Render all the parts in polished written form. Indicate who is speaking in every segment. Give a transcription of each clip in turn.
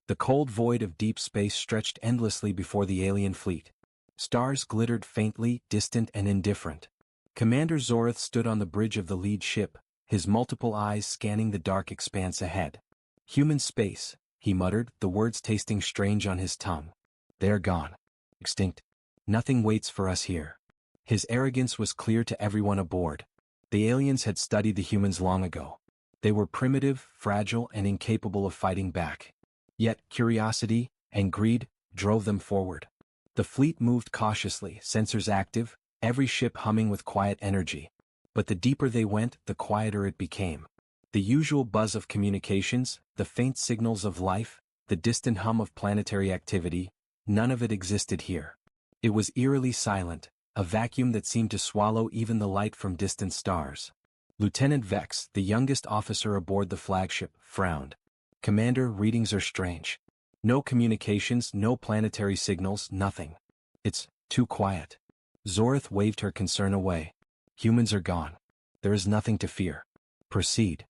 Speaker 1: The cold void of deep space stretched endlessly before the alien fleet. Stars glittered faintly, distant and indifferent. Commander Zorth stood on the bridge of the lead ship, his multiple eyes scanning the dark expanse ahead. Human space, he muttered, the words tasting strange on his tongue. They're gone. Extinct. Nothing waits for us here. His arrogance was clear to everyone aboard. The aliens had studied the humans long ago. They were primitive, fragile, and incapable of fighting back. Yet curiosity and greed drove them forward. The fleet moved cautiously, sensors active, every ship humming with quiet energy. But the deeper they went, the quieter it became. The usual buzz of communications, the faint signals of life, the distant hum of planetary activity, none of it existed here. It was eerily silent, a vacuum that seemed to swallow even the light from distant stars. Lieutenant Vex, the youngest officer aboard the flagship, frowned. Commander, readings are strange. No communications, no planetary signals, nothing. It's too quiet. Zorth waved her concern away. Humans are gone. There is nothing to fear. Proceed.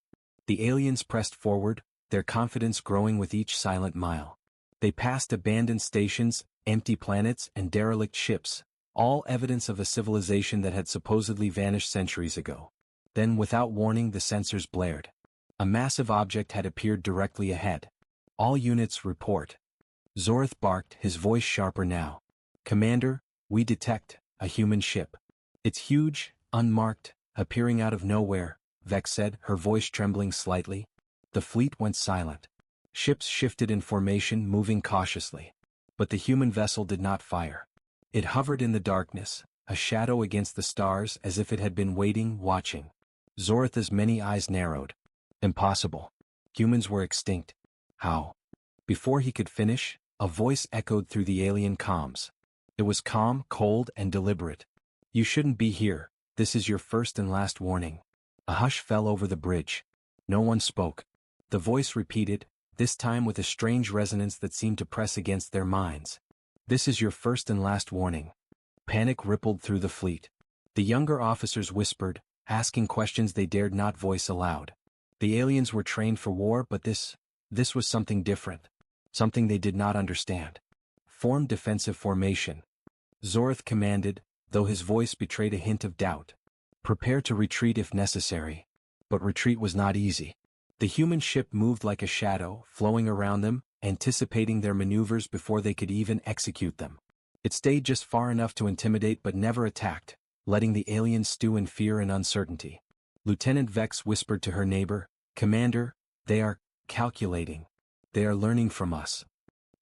Speaker 1: The aliens pressed forward, their confidence growing with each silent mile. They passed abandoned stations, empty planets, and derelict ships, all evidence of a civilization that had supposedly vanished centuries ago. Then, without warning, the sensors blared. A massive object had appeared directly ahead. All units report. Zorth barked, his voice sharper now. Commander, we detect a human ship. It's huge, unmarked, appearing out of nowhere, Vex said, her voice trembling slightly. The fleet went silent. Ships shifted in formation, moving cautiously. But the human vessel did not fire. It hovered in the darkness, a shadow against the stars, as if it had been waiting, watching. Zorth's many eyes narrowed. Impossible. Humans were extinct. How? Before he could finish, a voice echoed through the alien comms. It was calm, cold, and deliberate. You shouldn't be here. This is your first and last warning. A hush fell over the bridge. No one spoke. The voice repeated, this time with a strange resonance that seemed to press against their minds. This is your first and last warning. Panic rippled through the fleet. The younger officers whispered, asking questions they dared not voice aloud. The aliens were trained for war, but this was something different. Something they did not understand. Form defensive formation. Zorth commanded, though his voice betrayed a hint of doubt. Prepare to retreat if necessary. But retreat was not easy. The human ship moved like a shadow, flowing around them, anticipating their maneuvers before they could even execute them. It stayed just far enough to intimidate but never attacked, letting the aliens stew in fear and uncertainty. Lieutenant Vex whispered to her neighbor, Commander, they are calculating. They are learning from us.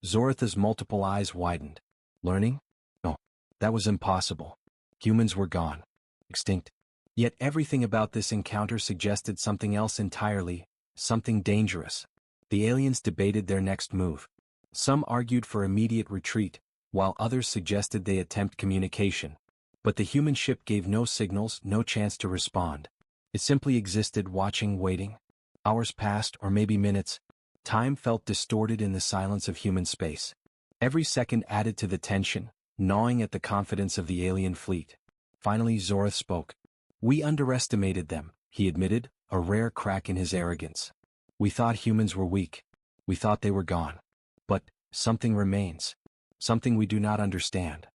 Speaker 1: Zorth's multiple eyes widened. Learning? No, that was impossible. Humans were gone. Extinct. Yet everything about this encounter suggested something else entirely, something dangerous. The aliens debated their next move. Some argued for immediate retreat, while others suggested they attempt communication. But the human ship gave no signals, no chance to respond. It simply existed, watching, waiting. Hours passed, or maybe minutes. Time felt distorted in the silence of human space. Every second added to the tension, gnawing at the confidence of the alien fleet. Finally Zorth spoke. We underestimated them, he admitted, a rare crack in his arrogance. We thought humans were weak. We thought they were gone. But something remains. Something we do not understand.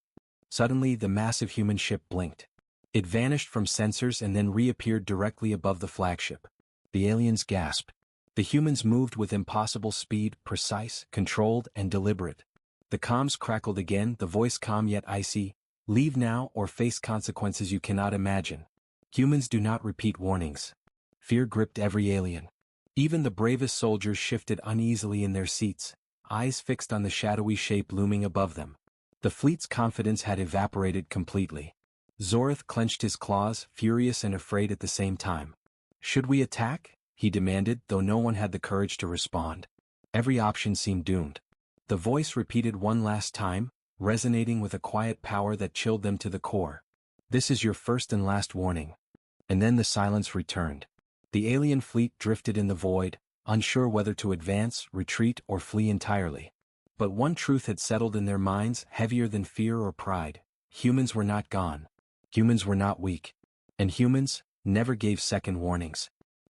Speaker 1: Suddenly the massive human ship blinked. It vanished from sensors and then reappeared directly above the flagship. The aliens gasped. The humans moved with impossible speed, precise, controlled, and deliberate. The comms crackled again, the voice calm yet icy. Leave now or face consequences you cannot imagine. Humans do not repeat warnings. Fear gripped every alien. Even the bravest soldiers shifted uneasily in their seats, eyes fixed on the shadowy shape looming above them. The fleet's confidence had evaporated completely. Zorth clenched his claws, furious and afraid at the same time. Should we attack? He demanded, though no one had the courage to respond. Every option seemed doomed. The voice repeated one last time, resonating with a quiet power that chilled them to the core. This is your first and last warning. And then the silence returned. The alien fleet drifted in the void, unsure whether to advance, retreat, or flee entirely. But one truth had settled in their minds, heavier than fear or pride. Humans were not gone. Humans were not weak. And humans never gave second warnings.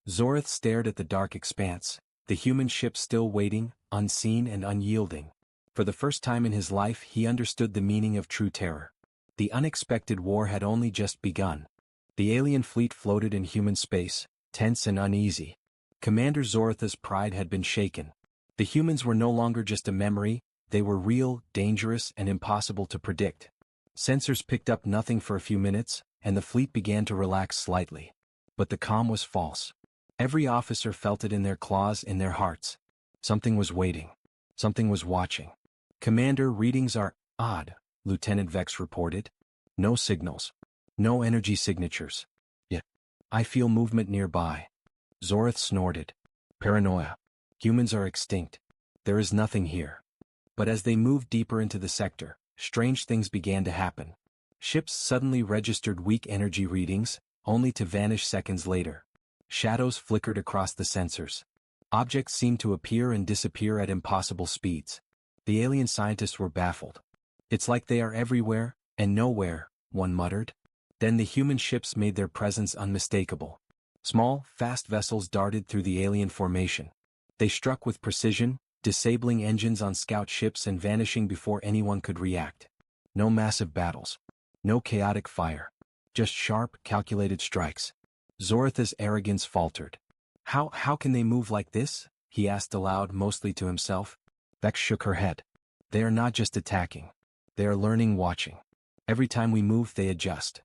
Speaker 1: Zorth stared at the dark expanse, the human ship still waiting, unseen and unyielding. For the first time in his life he understood the meaning of true terror. The unexpected war had only just begun. The alien fleet floated in human space, tense and uneasy. Commander Zoratha's pride had been shaken. The humans were no longer just a memory, they were real, dangerous and impossible to predict. Sensors picked up nothing for a few minutes, and the fleet began to relax slightly. But the calm was false. Every officer felt it in their claws, in their hearts. Something was waiting. Something was watching. "Commander, readings are odd," Lieutenant Vex reported. "No signals. No energy signatures. Yet, I feel movement nearby." Zorath snorted. "Paranoia. Humans are extinct. There is nothing here." But as they moved deeper into the sector, strange things began to happen. Ships suddenly registered weak energy readings, only to vanish seconds later. Shadows flickered across the sensors. Objects seemed to appear and disappear at impossible speeds. The alien scientists were baffled. "It's like they are everywhere, and nowhere," one muttered. Then the human ships made their presence unmistakable. Small, fast vessels darted through the alien formation. They struck with precision, disabling engines on scout ships and vanishing before anyone could react. No massive battles. No chaotic fire. Just sharp, calculated strikes. Zoratha's arrogance faltered. How can they move like this?" he asked aloud, mostly to himself. Vex shook her head. "They are not just attacking. They are learning, watching. Every time we move they adjust."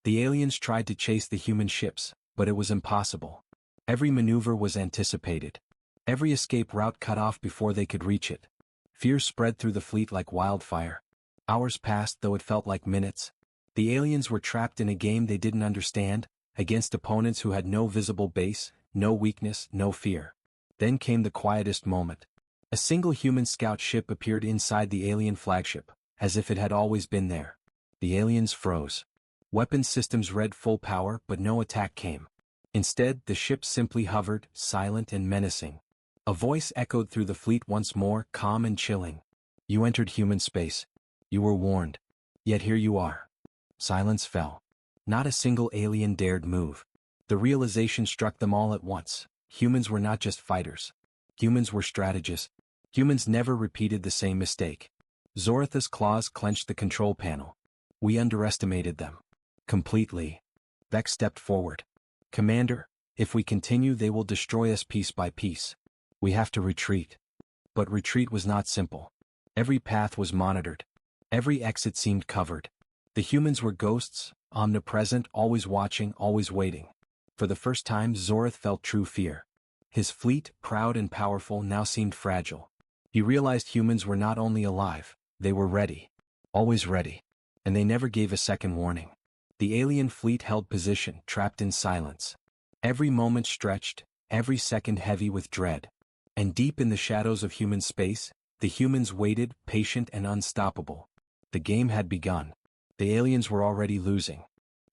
Speaker 1: The aliens tried to chase the human ships, but it was impossible. Every maneuver was anticipated. Every escape route cut off before they could reach it. Fear spread through the fleet like wildfire. Hours passed, though it felt like minutes. The aliens were trapped in a game they didn't understand, against opponents who had no visible base, no weakness, no fear. Then came the quietest moment. A single human scout ship appeared inside the alien flagship, as if it had always been there. The aliens froze. Weapon systems read full power, but no attack came. Instead, the ship simply hovered, silent and menacing. A voice echoed through the fleet once more, calm and chilling. "You entered human space. You were warned. Yet here you are." Silence fell. Not a single alien dared move. The realization struck them all at once. Humans were not just fighters. Humans were strategists. Humans never repeated the same mistake. Zoratha's claws clenched the control panel. "We underestimated them. Completely." Vex stepped forward. "Commander, if we continue they will destroy us piece by piece. We have to retreat." But retreat was not simple. Every path was monitored. Every exit seemed covered. The humans were ghosts, omnipresent, always watching, always waiting. For the first time Zorath felt true fear. His fleet, proud and powerful, now seemed fragile. He realized humans were not only alive, they were ready. Always ready. And they never gave a second warning. The alien fleet held position, trapped in silence. Every moment stretched, every second heavy with dread. And deep in the shadows of human space, the humans waited, patient and unstoppable. The game had begun. The aliens were already losing.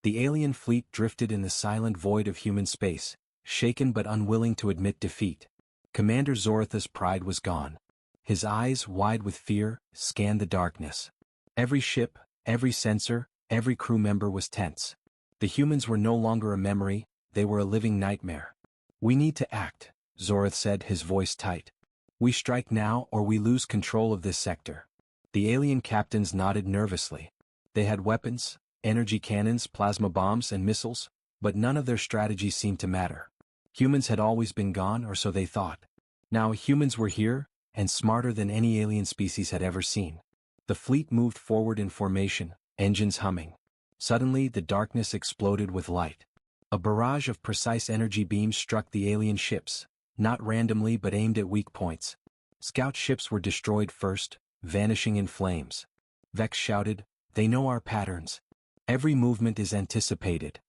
Speaker 1: The alien fleet drifted in the silent void of human space, shaken but unwilling to admit defeat. Commander Zoratha's pride was gone. His eyes, wide with fear, scanned the darkness. Every ship, every sensor, every crew member was tense. The humans were no longer a memory, they were a living nightmare. "We need to act," Zorath said, his voice tight. "We strike now or we lose control of this sector." The alien captains nodded nervously. They had weapons, energy cannons, plasma bombs and missiles, but none of their strategies seemed to matter. Humans had always been gone, or so they thought. Now humans were here, and smarter than any alien species had ever seen. The fleet moved forward in formation, engines humming. Suddenly the darkness exploded with light. A barrage of precise energy beams struck the alien ships, not randomly but aimed at weak points. Scout ships were destroyed first, vanishing in flames. Vex shouted, "They know our patterns. Every movement is anticipated."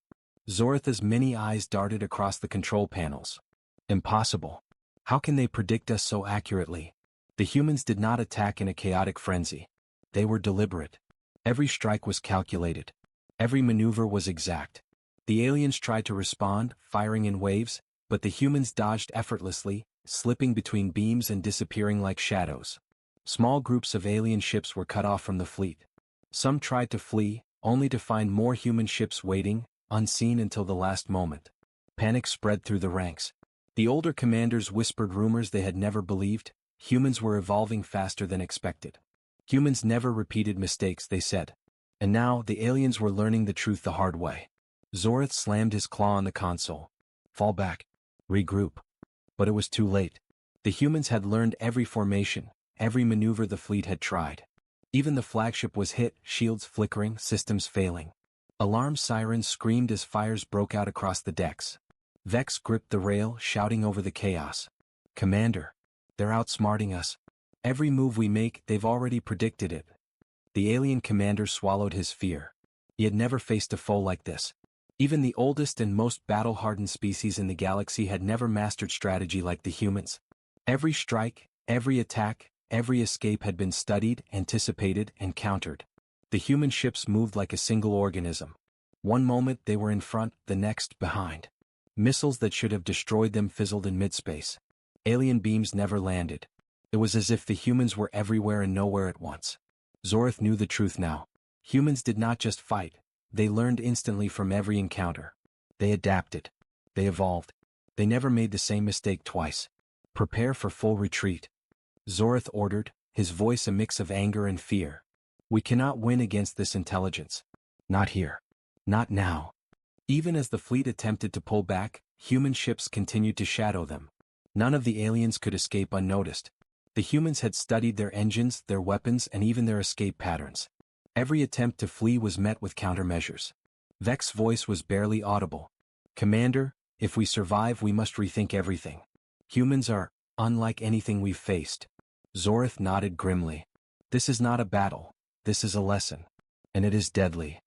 Speaker 1: Zoratha's many eyes darted across the control panels. "Impossible. How can they predict us so accurately?" The humans did not attack in a chaotic frenzy. They were deliberate. Every strike was calculated. Every maneuver was exact. The aliens tried to respond, firing in waves, but the humans dodged effortlessly, slipping between beams and disappearing like shadows. Small groups of alien ships were cut off from the fleet. Some tried to flee, only to find more human ships waiting, unseen until the last moment. Panic spread through the ranks. The older commanders whispered rumors they had never believed. Humans were evolving faster than expected. Humans never repeated mistakes, they said. And now, the aliens were learning the truth the hard way. Zorth slammed his claw on the console. Fall back. Regroup. But it was too late. The humans had learned every formation, every maneuver the fleet had tried. Even the flagship was hit, shields flickering, systems failing. Alarm sirens screamed as fires broke out across the decks. Vex gripped the rail, shouting over the chaos. Commander, they're outsmarting us. Every move we make, they've already predicted it. The alien commander swallowed his fear. He had never faced a foe like this. Even the oldest and most battle-hardened species in the galaxy had never mastered strategy like the humans. Every strike, every attack, every escape had been studied, anticipated, and countered. The human ships moved like a single organism. One moment they were in front, the next behind. Missiles that should have destroyed them fizzled in mid-space. Alien beams never landed. It was as if the humans were everywhere and nowhere at once. Zorth knew the truth now. Humans did not just fight. They learned instantly from every encounter. They adapted. They evolved. They never made the same mistake twice. Prepare for full retreat. Zorth ordered, his voice a mix of anger and fear. We cannot win against this intelligence. Not here. Not now. Even as the fleet attempted to pull back, human ships continued to shadow them. None of the aliens could escape unnoticed. The humans had studied their engines, their weapons, and even their escape patterns. Every attempt to flee was met with countermeasures. Vex's voice was barely audible. Commander, if we survive, we must rethink everything. Humans are unlike anything we've faced. Zorth nodded grimly. This is not a battle. This is a lesson. And it is deadly.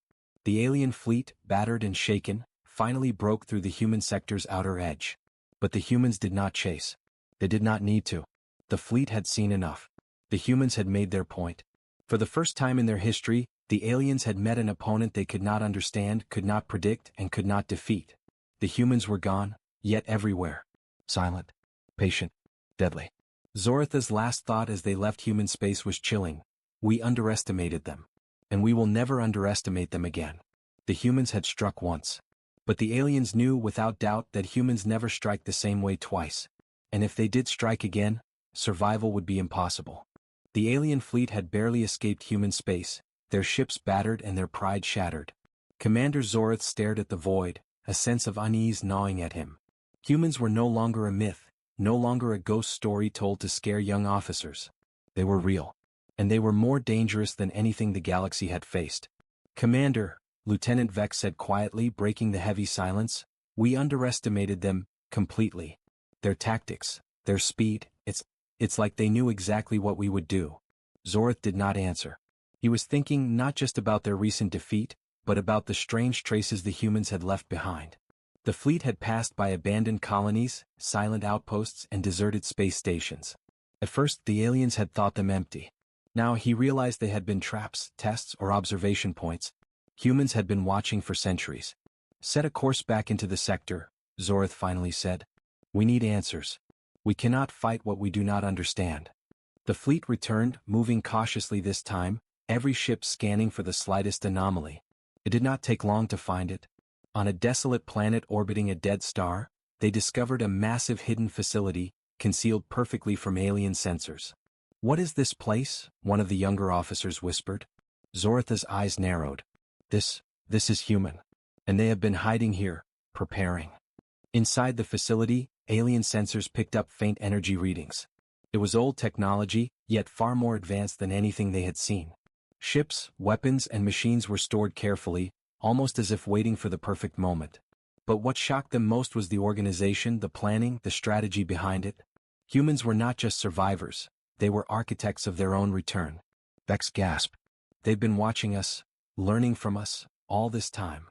Speaker 1: The alien fleet, battered and shaken, finally broke through the human sector's outer edge. But the humans did not chase. They did not need to. The fleet had seen enough. The humans had made their point. For the first time in their history, the aliens had met an opponent they could not understand, could not predict, and could not defeat. The humans were gone, yet everywhere. Silent, patient, deadly. Zortha's last thought as they left human space was chilling. We underestimated them. And we will never underestimate them again. The humans had struck once. But the aliens knew without doubt that humans never strike the same way twice. And if they did strike again, survival would be impossible. The alien fleet had barely escaped human space, their ships battered and their pride shattered. Commander Zorth stared at the void, a sense of unease gnawing at him. Humans were no longer a myth, no longer a ghost story told to scare young officers. They were real. And they were more dangerous than anything the galaxy had faced. Commander, Lieutenant Vex said quietly, breaking the heavy silence, we underestimated them, completely. Their tactics, their speed, it's like they knew exactly what we would do. Zorth did not answer. He was thinking not just about their recent defeat, but about the strange traces the humans had left behind. The fleet had passed by abandoned colonies, silent outposts, and deserted space stations. At first, the aliens had thought them empty. Now he realized they had been traps, tests, or observation points. Humans had been watching for centuries. Set a course back into the sector, Zorth finally said. We need answers. We cannot fight what we do not understand. The fleet returned, moving cautiously this time, every ship scanning for the slightest anomaly. It did not take long to find it. On a desolate planet orbiting a dead star, they discovered a massive hidden facility, concealed perfectly from alien sensors. What is this place? One of the younger officers whispered. Zortha's eyes narrowed. This is human. And they have been hiding here, preparing. Inside the facility, alien sensors picked up faint energy readings. It was old technology, yet far more advanced than anything they had seen. Ships, weapons, and machines were stored carefully, almost as if waiting for the perfect moment. But what shocked them most was the organization, the planning, the strategy behind it. Humans were not just survivors. They were architects of their own return. Vex gasped. They've been watching us, learning from us, all this time.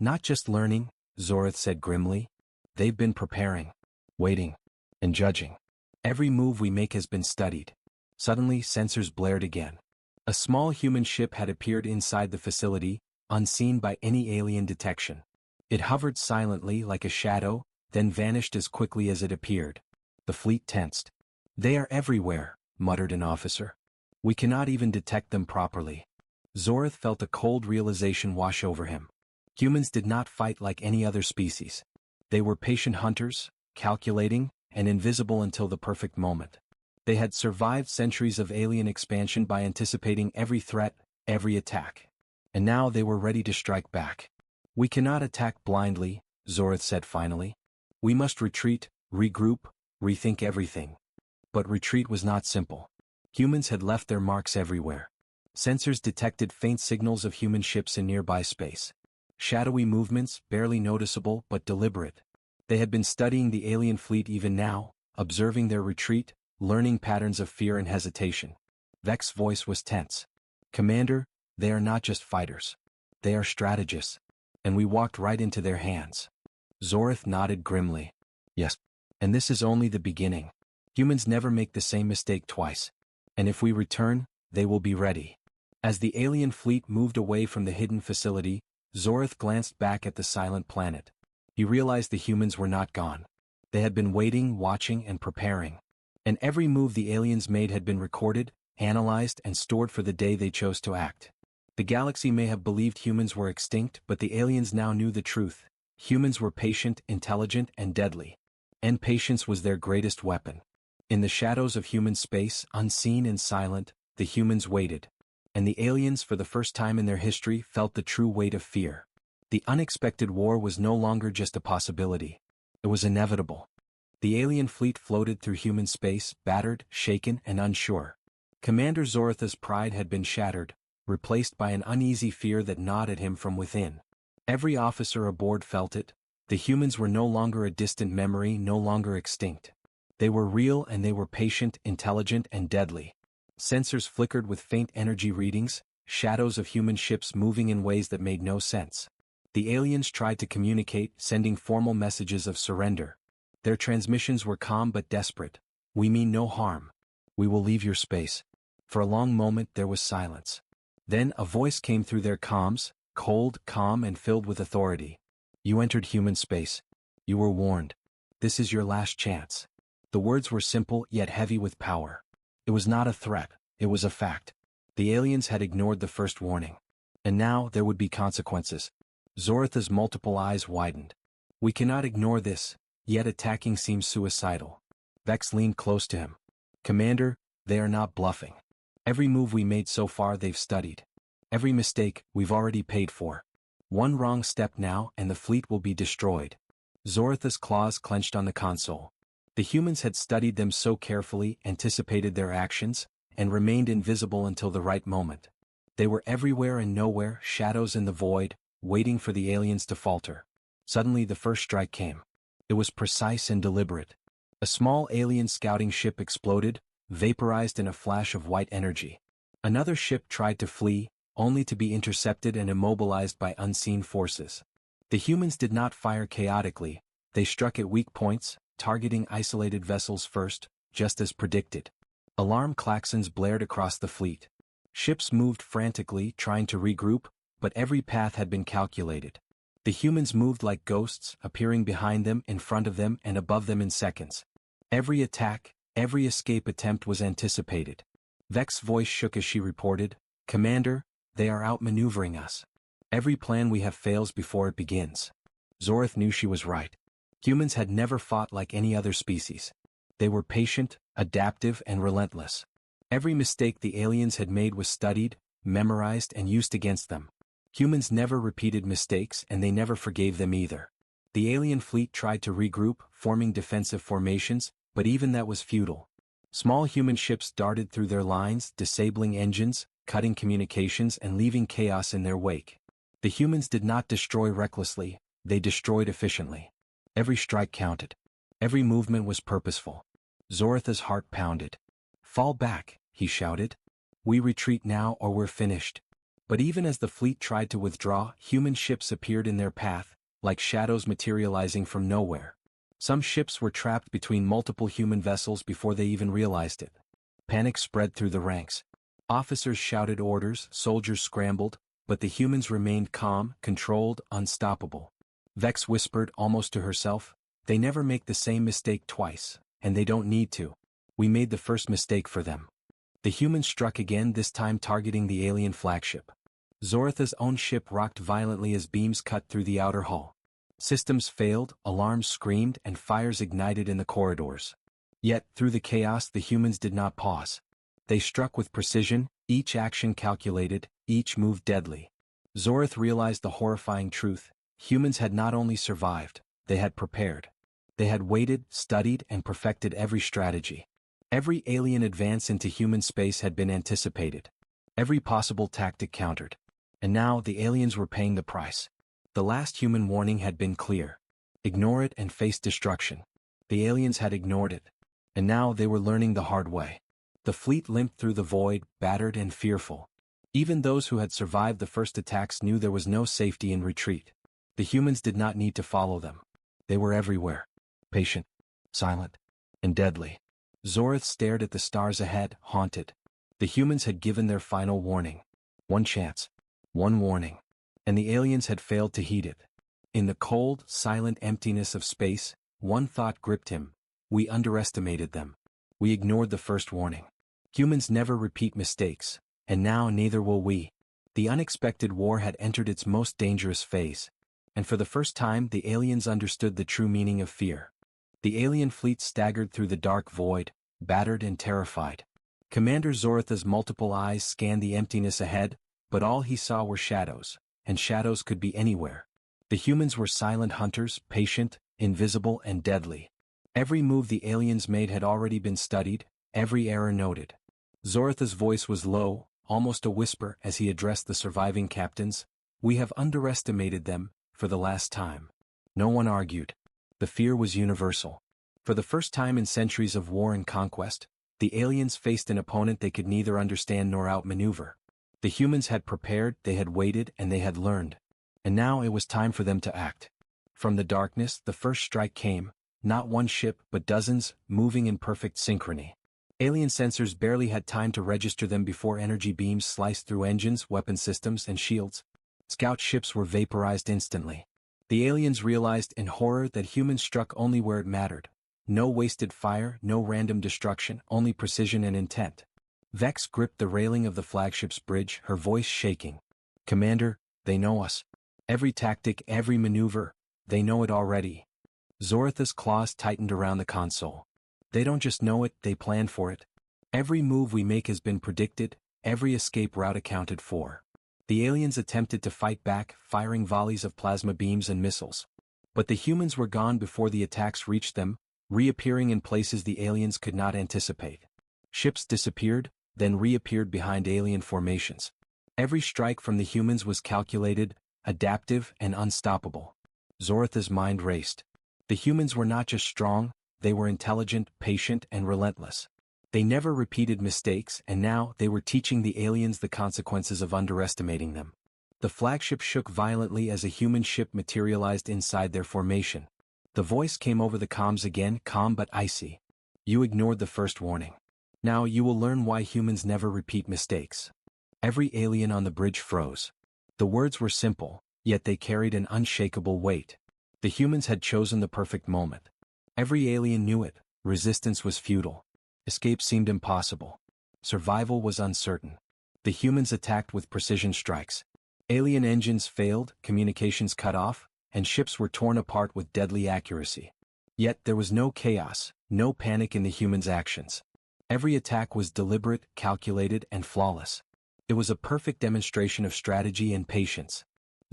Speaker 1: Not just learning, Zorth said grimly. They've been preparing, waiting, and judging. Every move we make has been studied. Suddenly, sensors blared again. A small human ship had appeared inside the facility, unseen by any alien detection. It hovered silently like a shadow, then vanished as quickly as it appeared. The fleet tensed. They are everywhere, muttered an officer. We cannot even detect them properly. Zorth felt a cold realization wash over him. Humans did not fight like any other species. They were patient hunters, calculating, and invisible until the perfect moment. They had survived centuries of alien expansion by anticipating every threat, every attack. And now they were ready to strike back. "We cannot attack blindly," Zorith said finally. "We must retreat, regroup, rethink everything." But retreat was not simple. Humans had left their marks everywhere. Sensors detected faint signals of human ships in nearby space. Shadowy movements, barely noticeable but deliberate. They had been studying the alien fleet even now, observing their retreat, learning patterns of fear and hesitation. Vex's voice was tense. "Commander, they are not just fighters. They are strategists. And we walked right into their hands." Zorith nodded grimly. "Yes. And this is only the beginning. Humans never make the same mistake twice. And if we return, they will be ready." As the alien fleet moved away from the hidden facility, Zorith glanced back at the silent planet. He realized the humans were not gone. They had been waiting, watching, and preparing. And every move the aliens made had been recorded, analyzed, and stored for the day they chose to act. The galaxy may have believed humans were extinct, but the aliens now knew the truth. Humans were patient, intelligent, and deadly. And patience was their greatest weapon. In the shadows of human space, unseen and silent, the humans waited. And the aliens, for the first time in their history, felt the true weight of fear. The unexpected war was no longer just a possibility. It was inevitable. The alien fleet floated through human space, battered, shaken, and unsure. Commander Zoritha's pride had been shattered, replaced by an uneasy fear that gnawed at him from within. Every officer aboard felt it. The humans were no longer a distant memory, no longer extinct. They were real, and they were patient, intelligent, and deadly. Sensors flickered with faint energy readings, shadows of human ships moving in ways that made no sense. The aliens tried to communicate, sending formal messages of surrender. Their transmissions were calm but desperate. "We mean no harm. We will leave your space." For a long moment there was silence. Then a voice came through their comms, cold, calm, and filled with authority. "You entered human space. You were warned. This is your last chance." The words were simple yet heavy with power. It was not a threat, it was a fact. The aliens had ignored the first warning. And now there would be consequences. Zoritha's multiple eyes widened. "We cannot ignore this, yet attacking seems suicidal." Vex leaned close to him. "Commander, they are not bluffing. Every move we made so far they've studied. Every mistake we've already paid for. One wrong step now and the fleet will be destroyed." Zoritha's claws clenched on the console. The humans had studied them so carefully, anticipated their actions, and remained invisible until the right moment. They were everywhere and nowhere, shadows in the void, waiting for the aliens to falter. Suddenly the first strike came. It was precise and deliberate. A small alien scouting ship exploded, vaporized in a flash of white energy. Another ship tried to flee, only to be intercepted and immobilized by unseen forces. The humans did not fire chaotically, they struck at weak points, targeting isolated vessels first, just as predicted. Alarm klaxons blared across the fleet. Ships moved frantically, trying to regroup, but every path had been calculated. The humans moved like ghosts, appearing behind them, in front of them, and above them in seconds. Every attack, every escape attempt was anticipated. Vex's voice shook as she reported, "Commander, they are outmaneuvering us. Every plan we have fails before it begins." Zorith knew she was right. Humans had never fought like any other species. They were patient, adaptive, and relentless. Every mistake the aliens had made was studied, memorized, and used against them. Humans never repeated mistakes, and they never forgave them either. The alien fleet tried to regroup, forming defensive formations, but even that was futile. Small human ships darted through their lines, disabling engines, cutting communications, and leaving chaos in their wake. The humans did not destroy recklessly, they destroyed efficiently. Every strike counted. Every movement was purposeful. Zoritha's heart pounded. "Fall back," he shouted. "We retreat now or we're finished." But even as the fleet tried to withdraw, human ships appeared in their path, like shadows materializing from nowhere. Some ships were trapped between multiple human vessels before they even realized it. Panic spread through the ranks. Officers shouted orders, soldiers scrambled, but the humans remained calm, controlled, unstoppable. Vex whispered almost to herself, "They never make the same mistake twice, and they don't need to. We made the first mistake for them." The humans struck again, this time targeting the alien flagship. Zoritha's own ship rocked violently as beams cut through the outer hull. Systems failed, alarms screamed, and fires ignited in the corridors. Yet, through the chaos, the humans did not pause. They struck with precision, each action calculated, each move deadly. Zorth realized the horrifying truth: humans had not only survived, they had prepared. They had waited, studied, and perfected every strategy. Every alien advance into human space had been anticipated. Every possible tactic countered. And now the aliens were paying the price. The last human warning had been clear: ignore it and face destruction. The aliens had ignored it. And now they were learning the hard way. The fleet limped through the void, battered and fearful. Even those who had survived the first attacks knew there was no safety in retreat. The humans did not need to follow them. They were everywhere. Patient, silent, and deadly. Zorth stared at the stars ahead, haunted. The humans had given their final warning. One chance. One warning. And the aliens had failed to heed it. In the cold, silent emptiness of space, one thought gripped him: we underestimated them. We ignored the first warning. Humans never repeat mistakes, and now neither will we. The unexpected war had entered its most dangerous phase, and for the first time the aliens understood the true meaning of fear. The alien fleet staggered through the dark void, battered and terrified. Commander Zorth's multiple eyes scanned the emptiness ahead, but all he saw were shadows, and shadows could be anywhere. The humans were silent hunters, patient, invisible, and deadly. Every move the aliens made had already been studied, every error noted. Zorth's voice was low, almost a whisper, as he addressed the surviving captains. We have underestimated them, for the last time. No one argued. The fear was universal. For the first time in centuries of war and conquest, the aliens faced an opponent they could neither understand nor outmaneuver. The humans had prepared, they had waited, and they had learned. And now it was time for them to act. From the darkness, the first strike came, not one ship but dozens, moving in perfect synchrony. Alien sensors barely had time to register them before energy beams sliced through engines, weapon systems, and shields. Scout ships were vaporized instantly. The aliens realized in horror that humans struck only where it mattered. No wasted fire, no random destruction, only precision and intent. Vex gripped the railing of the flagship's bridge, her voice shaking. Commander, they know us. Every tactic, every maneuver, they know it already. Zorth's claws tightened around the console. They don't just know it, they plan for it. Every move we make has been predicted, every escape route accounted for. The aliens attempted to fight back, firing volleys of plasma beams and missiles. But the humans were gone before the attacks reached them, reappearing in places the aliens could not anticipate. Ships disappeared, then reappeared behind alien formations. Every strike from the humans was calculated, adaptive, and unstoppable. Zorth's mind raced. The humans were not just strong, they were intelligent, patient, and relentless. They never repeated mistakes, and now they were teaching the aliens the consequences of underestimating them. The flagship shook violently as a human ship materialized inside their formation. The voice came over the comms again, calm but icy. You ignored the first warning. Now you will learn why humans never repeat mistakes. Every alien on the bridge froze. The words were simple, yet they carried an unshakable weight. The humans had chosen the perfect moment. Every alien knew it. Resistance was futile. Escape seemed impossible. Survival was uncertain. The humans attacked with precision strikes. Alien engines failed, communications cut off, and ships were torn apart with deadly accuracy. Yet there was no chaos, no panic in the humans' actions. Every attack was deliberate, calculated, and flawless. It was a perfect demonstration of strategy and patience.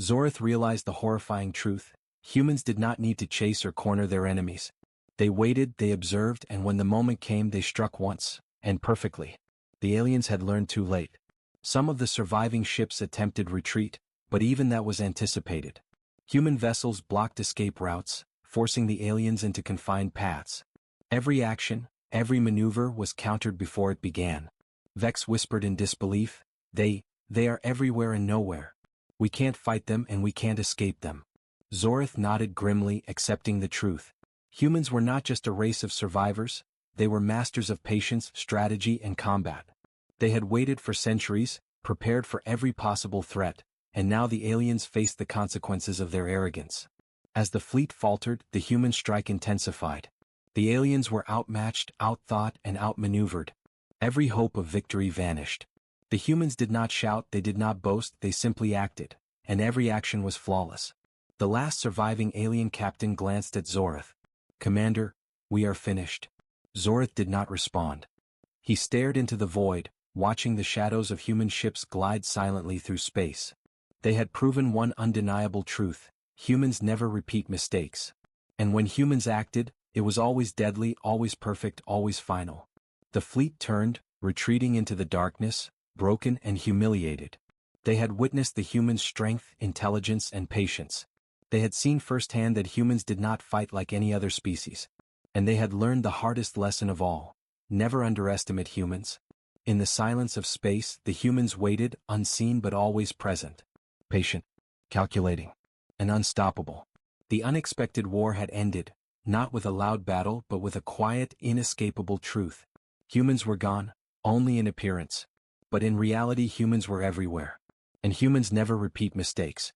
Speaker 1: Zorth realized the horrifying truth: humans did not need to chase or corner their enemies. They waited, they observed, and when the moment came they struck once, and perfectly. The aliens had learned too late. Some of the surviving ships attempted retreat, but even that was anticipated. Human vessels blocked escape routes, forcing the aliens into confined paths. Every action, every maneuver was countered before it began. Vex whispered in disbelief, They are everywhere and nowhere. We can't fight them and we can't escape them." Zorth nodded grimly, accepting the truth. Humans were not just a race of survivors, they were masters of patience, strategy, and combat. They had waited for centuries, prepared for every possible threat, and now the aliens faced the consequences of their arrogance. As the fleet faltered, the human strike intensified. The aliens were outmatched, outthought, and outmaneuvered. Every hope of victory vanished. The humans did not shout, they did not boast, they simply acted, and every action was flawless. The last surviving alien captain glanced at Zorath. "Commander, we are finished." Zorath did not respond. He stared into the void, watching the shadows of human ships glide silently through space. They had proven one undeniable truth: humans never repeat mistakes. And when humans acted, it was always deadly, always perfect, always final. The fleet turned, retreating into the darkness, broken and humiliated. They had witnessed the humans' strength, intelligence, and patience. They had seen firsthand that humans did not fight like any other species. And they had learned the hardest lesson of all: never underestimate humans. In the silence of space, the humans waited, unseen but always present. Patient, calculating, and unstoppable. The unexpected war had ended, not with a loud battle but with a quiet, inescapable truth. Humans were gone, only in appearance. But in reality humans were everywhere. And humans never repeat mistakes.